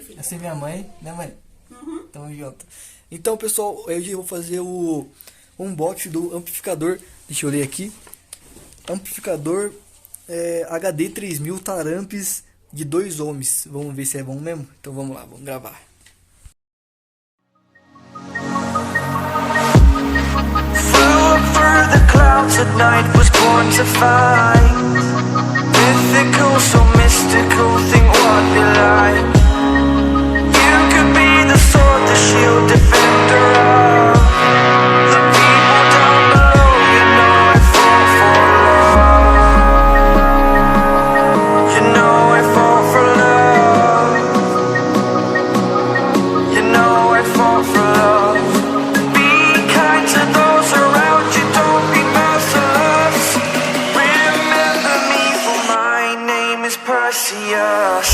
filho. Essa é minha mãe, né, mãe? Uhum. Tamo junto. Então, pessoal, hoje eu vou fazer o unboxing do amplificador. Deixa eu ler aqui. Amplificador HD3000 Taramps de 2 ohms. Vamos ver se é bom mesmo? Então vamos lá, vamos gravar. Clouds at night was born to find mythical, so mystical, think what you like. You could be the sword, the shield, defender of the people down below. You know I fought for love. You know I fought for love. You know I fought for love. Be kind to those around you. Perseus.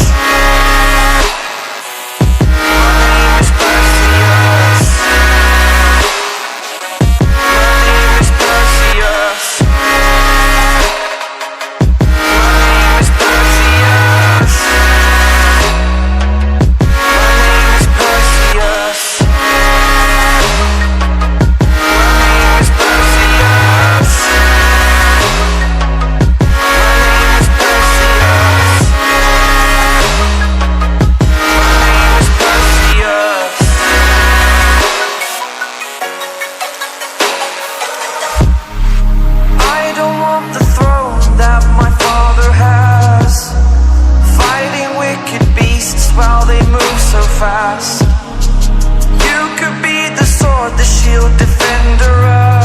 While they move so fast, you could be the sword, the shield, defender of